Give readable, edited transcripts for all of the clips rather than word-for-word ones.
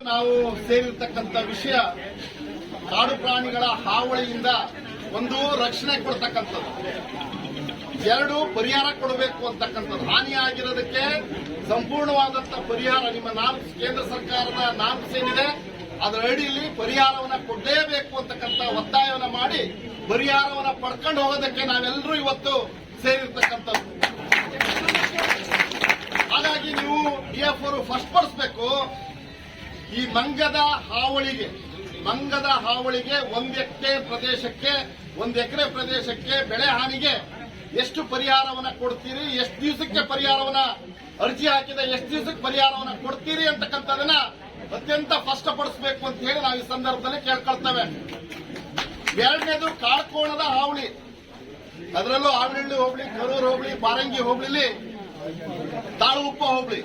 ನಾವು ಸೇರಿರ್ತಕ್ಕಂಥ ವಿಷಯ ಕಾಡು ಪ್ರಾಣಿಗಳ ಹಾವಳಿಯಿಂದ ಒಂದು ರಕ್ಷಣೆ ಕೊಡ್ತಕ್ಕಂಥದ್ದು, ಎರಡು ಪರಿಹಾರ ಕೊಡಬೇಕು ಅಂತಕ್ಕಂಥದ್ದು. ಹಾನಿಯಾಗಿರೋದಕ್ಕೆ ಸಂಪೂರ್ಣವಾದಂತಹ ಪರಿಹಾರ ನಿಮ್ಮ ನಾರ್ಮ್ಸ್, ಕೇಂದ್ರ ಸರ್ಕಾರದ ನಾರ್ಮ್ಸ್ ಏನಿದೆ ಅದರ ಅಡಿಯಲ್ಲಿ ಪರಿಹಾರವನ್ನ ಕೊಡಲೇಬೇಕು ಅಂತಕ್ಕಂಥ ಒತ್ತಾಯವನ್ನ ಮಾಡಿ ಪರಿಹಾರವನ್ನ ಪಡ್ಕೊಂಡು ಹೋಗೋದಕ್ಕೆ ನಾವೆಲ್ಲರೂ ಇವತ್ತು ಸೇರಿರ್ತಕ್ಕಂಥದ್ದು. ಹಾಗಾಗಿ ನೀವು ಡಿಎಫ್ ಅವರು ಫಸ್ಟ್ ಪಡಿಸಬೇಕು. ಈ ಮಂಗದ ಹಾವಳಿಗೆ ಒಂದು ಎಕರೆ ಪ್ರದೇಶಕ್ಕೆ ಬೆಳೆ ಹಾನಿಗೆ ಎಷ್ಟು ಪರಿಹಾರವನ್ನ ಕೊಡ್ತೀರಿ, ಎಷ್ಟು ದಿವಸಕ್ಕೆ ಪರಿಹಾರವನ್ನ ಅರ್ಜಿ ಹಾಕಿದೆ, ಎಷ್ಟು ದಿವಸಕ್ಕೆ ಪರಿಹಾರವನ್ನ ಕೊಡ್ತೀರಿ ಅಂತಕ್ಕಂಥದನ್ನ ಅತ್ಯಂತ ಸ್ಪಷ್ಟಪಡಿಸಬೇಕು ಅಂತ ಹೇಳಿ ನಾವು ಈ ಸಂದರ್ಭದಲ್ಲಿ ಕೇಳ್ಕೊಳ್ತೇವೆ. ಎರಡನೇದು ಕಾಡ್ಕೋಣದ ಹಾವಳಿ, ಅದರಲ್ಲೂ ಆವನಹಳ್ಳಿ ಹೋಬಳಿ, ಕರೂರು ಹೋಬಳಿ, ಬಾರಂಗಿ ಹೋಬಳಿಲಿ, ತಾಳುಗುಪ್ಪ ಹೋಬಳಿ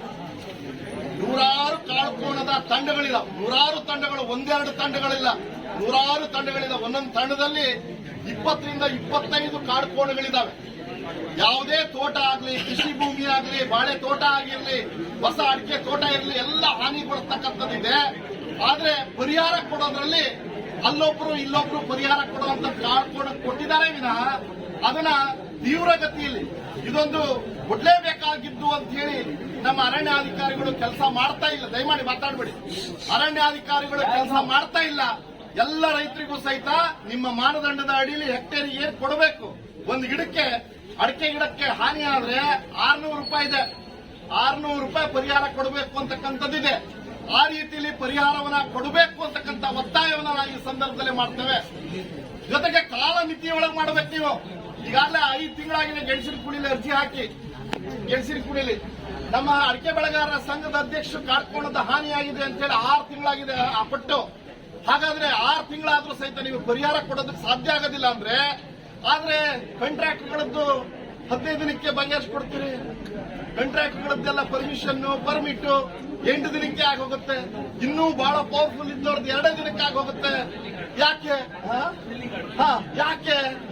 ನೂರಾರು ಕಾಡ್ಕೋಣದ ತಂಡಗಳಿದಾವೆ. ನೂರಾರು ತಂಡಗಳು, ಒಂದೆರಡು ತಂಡಗಳಿಲ್ಲ, ನೂರಾರು ತಂಡಗಳಿದಾವೆ. ಒಂದೊಂದು ತಂಡದಲ್ಲಿ 20 ರಿಂದ 25 ಕಾಡ್ಕೋಣಗಳಿದಾವೆ. ಯಾವುದೇ ತೋಟ ಆಗಲಿ, ಕೃಷಿ ಭೂಮಿ ಆಗಲಿ, ಬಾಳೆ ತೋಟ ಆಗಿರಲಿ, ಹೊಸ ಅಡಿಕೆ ತೋಟ ಇರಲಿ, ಎಲ್ಲ ಹಾನಿ ಕೊಡ್ತಕ್ಕಂಥದ್ದಿದೆ. ಆದ್ರೆ ಪರಿಹಾರ ಕೊಡೋದ್ರಲ್ಲಿ ಅಲ್ಲೊಬ್ರು ಇಲ್ಲೊಬ್ರು ಪರಿಹಾರ ಕೊಡುವಂತ ಕಾಡ್ಕೋಣ ಕೊಟ್ಟಿದ್ದಾರೆ ವಿನಃ ಅದನ್ನ ತೀವ್ರಗತಿಯಲ್ಲಿ ಇದೊಂದು ಕೊಡ್ಲೇಬೇಕಾಗಿದ್ದು ಅಂತ ಹೇಳಿ ನಮ್ಮ ಅರಣ್ಯಾಧಿಕಾರಿಗಳು ಕೆಲಸ ಮಾಡ್ತಾ ಇಲ್ಲ. ದಯಮಾಡಿ ಮಾತಾಡಬೇಡಿ. ಅರಣ್ಯಾಧಿಕಾರಿಗಳು ಕೆಲಸ ಮಾಡ್ತಾ ಇಲ್ಲ. ಎಲ್ಲ ರೈತರಿಗೂ ಸಹಿತ ನಿಮ್ಮ ಮಾನದಂಡದ ಅಡಿಯಲ್ಲಿ ಹೆಕ್ಟೇರಿಗೆ ಏನ್ ಕೊಡಬೇಕು. ಒಂದು ಗಿಡಕ್ಕೆ, ಅಡಿಕೆ ಗಿಡಕ್ಕೆ ಹಾನಿ ಆದ್ರೆ 600 ರೂಪಾಯಿ ಇದೆ, 600 ರೂಪಾಯಿ ಪರಿಹಾರ ಕೊಡಬೇಕು ಅಂತಕ್ಕಂಥದ್ದಿದೆ. ಆ ರೀತಿಯಲ್ಲಿ ಪರಿಹಾರವನ್ನ ಕೊಡಬೇಕು ಅಂತಕ್ಕಂಥ ಒತ್ತಾಯವನ್ನ ನಾವು ಈ ಸಂದರ್ಭದಲ್ಲಿ ಮಾಡ್ತೇವೆ. ಜೊತೆಗೆ ಕಾಲ ಮಿತಿಯೊಳಗೆ ಮಾಡಬೇಕು. ನೀವು ಈಗಾಗಲೇ 5 ತಿಂಗಳಾಗಿದೆ ಗೆಣಸಿನ ಕುಣಿಲಿ ಅರ್ಜಿ ಹಾಕಿ. ಗೆಣಸಿನ ಕುಣಿಲಿ ನಮ್ಮ ಅಡಿಕೆ ಬೆಳೆಗಾರರ ಸಂಘದ ಅಧ್ಯಕ್ಷರು ಕಾಡ್ಕೋಣದ ಹಾನಿಯಾಗಿದೆ ಅಂತೇಳಿ 6 ತಿಂಗಳಾಗಿದೆ ಆ ಪಟ್ಟು. ಹಾಗಾದ್ರೆ 6 ತಿಂಗಳಾದ್ರೂ ಸಹಿತ ನೀವು ಪರಿಹಾರ ಕೊಡೋದಕ್ಕೆ ಸಾಧ್ಯ ಆಗೋದಿಲ್ಲ ಅಂದ್ರೆ, ಆದ್ರೆ ಕಾಂಟ್ರಾಕ್ಟ್ಗಳದ್ದು 15 ದಿನಕ್ಕೆ ಬಗೆಹರಿಸ್ಕೊಡ್ತೀರಿ. ಕಾಂಟ್ರಾಕ್ಟ್ಗಳದ್ದೆಲ್ಲ ಪರ್ಮಿಟ್ 8 ದಿನಕ್ಕೆ ಆಗೋಗುತ್ತೆ. ಇನ್ನೂ ಬಹಳ ಪವರ್ಫುಲ್ ಇದ್ದವ್ರದ್ದು 2 ದಿನಕ್ಕೆ ಆಗೋಗುತ್ತೆ. ಯಾಕೆ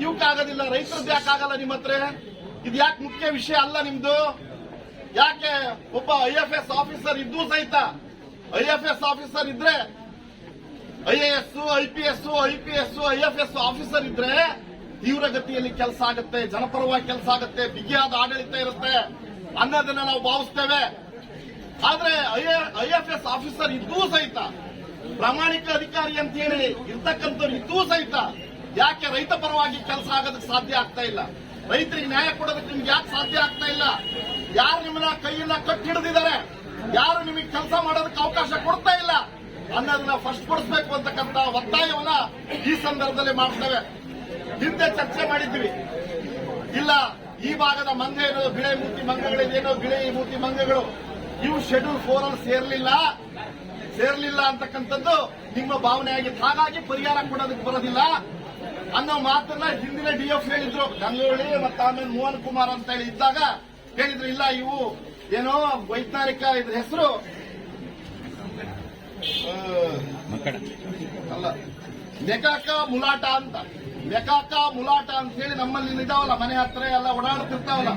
ಇವಕ್ಕಾಗೋದಿಲ್ಲ? ರೈತರದ್ದು ಯಾಕೆ ಆಗಲ್ಲ ನಿಮ್ಮ ಹತ್ರ? ಇದು ಯಾಕೆ ಮುಖ್ಯ ವಿಷಯ ಅಲ್ಲ ನಿಮ್ದು? ಯಾಕೆ ಒಬ್ಬ IFS ಆಫೀಸರ್ ಇದ್ದೂ ಸಹಿತ, IFS ಆಫೀಸರ್ ಇದ್ರೆ, IAS, IPS, IFS ಆಫೀಸರ್ ಇದ್ರೆ ತೀವ್ರಗತಿಯಲ್ಲಿ ಕೆಲಸ ಆಗುತ್ತೆ, ಜನಪರವಾಗಿ ಕೆಲಸ ಆಗುತ್ತೆ, ಬಿಗಿಯಾದ ಆಡಳಿತ ಇರುತ್ತೆ ಅನ್ನೋದನ್ನ ನಾವು ಭಾವಿಸ್ತೇವೆ. ಆದ್ರೆ IFS ಆಫೀಸರ್ ಇದ್ದೂ ಸಹಿತ, ಪ್ರಾಮಾಣಿಕ ಅಧಿಕಾರಿ ಅಂತ ಹೇಳಿ ಇರ್ತಕ್ಕಂಥವ್ರು ಇದ್ದೂ ಸಹಿತ ಯಾಕೆ ರೈತ ಪರವಾಗಿ ಕೆಲಸ ಆಗೋದಕ್ಕೆ ಸಾಧ್ಯ ಆಗ್ತಾ ಇಲ್ಲ? ರೈತರಿಗೆ ನ್ಯಾಯ ಕೊಡೋದಕ್ಕೆ ನಿಮ್ಗೆ ಯಾಕೆ ಸಾಧ್ಯ ಆಗ್ತಾ ಇಲ್ಲ? ಯಾರು ನಿಮ್ಮನ್ನ ಕೈಯನ್ನ ಕಟ್ಟಿ ಹಿಡಿದಿದ್ದಾರೆ? ಯಾರು ನಿಮಗೆ ಕೆಲಸ ಮಾಡೋದಕ್ಕೆ ಅವಕಾಶ ಕೊಡ್ತಾ ಇಲ್ಲ ಅನ್ನೋದನ್ನ ಫಸ್ಟ್ ಪಡಿಸಬೇಕು ಅಂತಕ್ಕಂಥ ಒತ್ತಾಯವನ್ನ ಈ ಸಂದರ್ಭದಲ್ಲಿ ಮಾಡ್ತೇವೆ. ಹಿಂದೆ ಚರ್ಚೆ ಮಾಡಿದ್ವಿ. ಇಲ್ಲ, ಈ ಭಾಗದ ಮಂಗೇನು ಬಿಳೆ ಮೂತಿ ಮಂಗಗಳಿದೇನೋ, ಬಿಳೆ ಮೂತಿ ಮಂಗಗಳು ಇವು ಶೆಡ್ಯೂಲ್ 4 ಅಲ್ಲಿ ಸೇರ್ಲಿಲ್ಲ ಅಂತಕ್ಕಂಥದ್ದು ನಿಮ್ಮ ಭಾವನೆ ಆಗಿತ್ತು. ಹಾಗಾಗಿ ಪರಿಹಾರ ಕೊಡೋದಕ್ಕೆ ಬರೋದಿಲ್ಲ ಅನ್ನೋ ಮಾತನ್ನ ಹಿಂದಿನ DF ಹೇಳಿದ್ರು. ಗಂಗೋಳಿ ಮತ್ತು ಆಮೇಲೆ ಮೋಹನ್ ಕುಮಾರ್ ಅಂತ ಹೇಳಿ ಇದ್ದಾಗ ಹೇಳಿದ್ರು, ಇಲ್ಲ ಇವು ಏನೋ ವೈಜ್ಞಾನಿಕ ಇದ್ರ ಹೆಸರು ಅಲ್ಲ, ಮೆಕಾಕ ಮುಲಾಟ ಅಂತ ಹೇಳಿ ನಮ್ಮಲ್ಲಿ ಇದಾವಲ್ಲ, ಮನೆ ಹತ್ರ ಎಲ್ಲ ಓಡಾಡ್ತಿರ್ತಾವಲ್ಲ,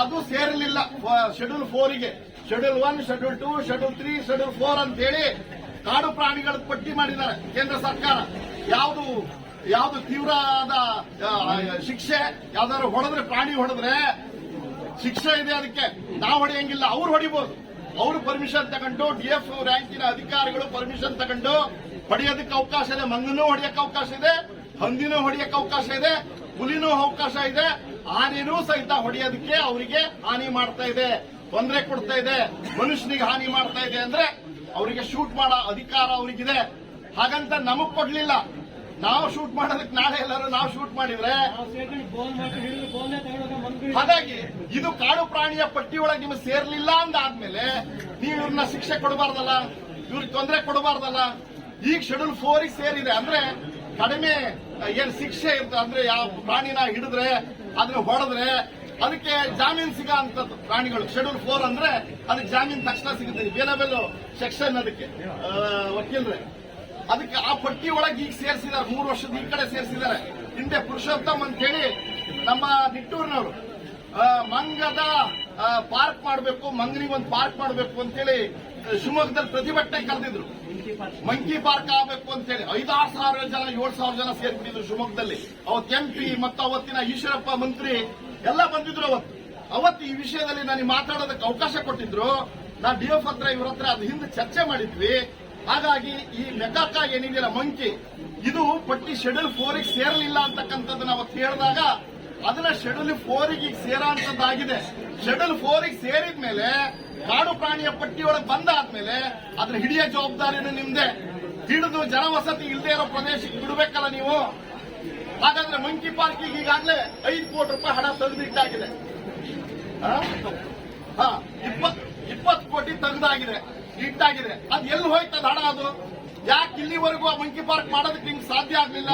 ಅದು ಸೇರಲಿಲ್ಲ ಶೆಡ್ಯೂಲ್ 4ಗೆ. ಶೆಡ್ಯೂಲ್ 1, ಶೆಡ್ಯೂಲ್ 2, ಶೆಡ್ಯೂಲ್ 3, ಶೆಡ್ಯೂಲ್ 4 ಅಂತ ಹೇಳಿ ಕಾಡು ಪ್ರಾಣಿಗಳ ಪಟ್ಟಿ ಮಾಡಿದ್ದಾರೆ ಕೇಂದ್ರ ಸರ್ಕಾರ. ಯಾವುದು ತೀವ್ರವಾದ ಶಿಕ್ಷೆ, ಯಾವ್ದಾದ್ರು ಹೊಡೆದ್ರೆ, ಪ್ರಾಣಿ ಹೊಡೆದ್ರೆ ಶಿಕ್ಷೆ ಇದೆ. ಅದಕ್ಕೆ ನಾವು ಹೊಡೆಯಂಗಿಲ್ಲ, ಅವ್ರು ಹೊಡಿಬಹುದು. ಅವರು ಪರ್ಮಿಷನ್ ತಗೊಂಡು, DF ರ್ಯಾಂಕಿನ ಅಧಿಕಾರಿಗಳು ಪರ್ಮಿಷನ್ ತಗೊಂಡು ಹೊಡೆಯೋದಕ್ಕೆ ಅವಕಾಶ ಇದೆ. ಮಂಗನೂ ಹೊಡೆಯಕ್ಕೆ ಅವಕಾಶ ಇದೆ, ಹಂದಿನೂ ಹೊಡೆಯಕ್ಕೆ ಅವಕಾಶ ಇದೆ, ಹುಲಿನೂ ಅವಕಾಶ ಇದೆ, ಆನೆನೂ ಸಹಿತ ಹೊಡೆಯೋದಕ್ಕೆ ಅವರಿಗೆ ಹಾನಿ ಮಾಡ್ತಾ ಇದೆ, ತೊಂದರೆ ಕೊಡ್ತಾ ಇದೆ, ಮನುಷ್ಯನಿಗೆ ಹಾನಿ ಮಾಡ್ತಾ ಇದೆ ಅಂದ್ರೆ ಅವರಿಗೆ ಶೂಟ್ ಮಾಡೋ ಅಧಿಕಾರ ಅವರಿಗಿದೆ. ಹಾಗಂತ ನಮಗ್ ಕೊಡ್ಲಿಲ್ಲ. ನಾವು ಶೂಟ್ ಮಾಡೋದಕ್ಕೆ ನಾಳೆ ಎಲ್ಲರೂ ನಾವು ಶೂಟ್ ಮಾಡಿದ್ರೆ, ಹಾಗಾಗಿ ಇದು ಕಾಡು ಪ್ರಾಣಿಯ ಪಟ್ಟಿಯೊಳಗೆ ನಿಮಗೆ ಸೇರ್ಲಿಲ್ಲ ಅಂದಾದ್ಮೇಲೆ ನೀವು ಇವ್ರನ್ನ ಶಿಕ್ಷೆ ಕೊಡಬಾರ್ದಲ್ಲ, ಇವ್ರಿಗೆ ತೊಂದರೆ ಕೊಡಬಾರ್ದಲ್ಲ. ಈಗ ಶೆಡ್ಯೂಲ್ 4ಗೆ ಸೇರಿದೆ ಅಂದ್ರೆ ಕಡಿಮೆ ಏನ್ ಶಿಕ್ಷೆ ಇರ್ತದೆ ಅಂದ್ರೆ, ಯಾವ ಪ್ರಾಣಿನ ಹಿಡಿದ್ರೆ, ಅದನ್ನ ಹೊಡೆದ್ರೆ ಅದಕ್ಕೆ ಜಾಮೀನು ಸಿಗ ಅಂತದ್ದು ಪ್ರಾಣಿಗಳು. ಶೆಡ್ಯೂಲ್ 4 ಅಂದ್ರೆ ಅದಕ್ಕೆ ಜಾಮೀನು ತಕ್ಷಣ ಸಿಗುತ್ತೆ. ಬೇರೆ ಸೆಕ್ಷನ್ ಅದಕ್ಕೆ ವಕೀಲರೇ ಅದಕ್ಕೆ ಆ ಪಟ್ಟಿ ಒಳಗೆ ಈಗ ಸೇರಿಸಿದ್ದಾರೆ. 3 ವರ್ಷದ ಈ ಕಡೆ ಸೇರಿಸಿದ್ದಾರೆ. ಹಿಂದೆ ಪುರುಷೋತ್ತಮ್ ಅಂತ ಹೇಳಿ ನಮ್ಮ ನಿಟ್ಟೂರಿನವರು ಮಂಗದ ಪಾರ್ಕ್ ಮಾಡಬೇಕು, ಮಂಗನಿಗೊಂದು ಪಾರ್ಕ್ ಮಾಡಬೇಕು ಅಂತೇಳಿ ಶಿವಮೊಗ್ಗದಲ್ಲಿ ಪ್ರತಿಭಟನೆ ಕರೆದಿದ್ರು. ಮಂಕಿ ಪಾರ್ಕ್ ಆಗಬೇಕು ಅಂತೇಳಿ 5,000 ಜನ 7,000 ಜನ ಸೇರ್ಬಿಟ್ಟಿದ್ರು ಶಿವಮೊಗ್ಗದಲ್ಲಿ. ಅವತ್ತು MP ಮತ್ತು ಅವತ್ತಿನ ಈಶ್ವರಪ್ಪ ಮಂತ್ರಿ ಎಲ್ಲ ಬಂದಿದ್ರು. ಅವತ್ತು ಈ ವಿಷಯದಲ್ಲಿ ನನಗೆ ಮಾತಾಡೋದಕ್ಕೆ ಅವಕಾಶ ಕೊಟ್ಟಿದ್ರು. ನಾನು DF ಹತ್ರ ಇವ್ರ ಹತ್ರ ಅದು ಹಿಂದೆ ಚರ್ಚೆ ಮಾಡಿದ್ವಿ. ಹಾಗಾಗಿ ಈ ಮೆಕಾಕ ಏನಿದೆಯಲ್ಲ ಮಂಕಿ, ಇದು ಪಟ್ಟಿ ಶೆಡ್ಯೂಲ್ 4 ಗೆ ಸೇರಲಿಲ್ಲ ಅಂತಕ್ಕಂಥದ್ದನ್ನ ಅವತ್ತು ಹೇಳಿದಾಗ ಅದನ್ನ ಶೆಡ್ಯೂಲ್ 4 ಗೆ ಸೇರೋಂಥದ್ದಾಗಿದೆ. ಶೆಡ್ಯೂಲ್ 4 ಗೆ ಸೇರಿದ ಮೇಲೆ ಕಾಡು ಪ್ರಾಣಿಯ ಪಟ್ಟಿಯೊಳಗೆ ಬಂದಾದ್ಮೇಲೆ ಅದ್ರ ಹಿಡಿಯೋ ಜವಾಬ್ದಾರಿನೂ ನಿಮ್ದೆ. ಹಿಡಿದು ಜನವಸತಿ ಇಲ್ಲದೆ ಇರೋ ಪ್ರದೇಶಕ್ಕೆ ಬಿಡಬೇಕಲ್ಲ ನೀವು. ಹಾಗಾದ್ರೆ ಮಂಕಿ ಪಾರ್ಕಿಗೆ ಈಗಾಗಲೇ 5 ಕೋಟಿ ರೂಪಾಯಿ ಹಣ ತೆಗೆದಿಟ್ಟಾಗಿದೆ. 20 ಕೋಟಿ ತೆಗೆದಾಗಿದೆ, ಇಟ್ಟಾಗಿದೆ. ಅದು ಎಲ್ಲಿ ಹೋಯ್ತದ ಹಣ? ಅದು ಯಾಕೆ ಇಲ್ಲಿವರೆಗೂ ಆ ಮಂಕಿ ಪಾರ್ಕ್ ಮಾಡೋದಕ್ಕೆ ನಿಮ್ಗೆ ಸಾಧ್ಯ ಆಗ್ಲಿಲ್ಲ?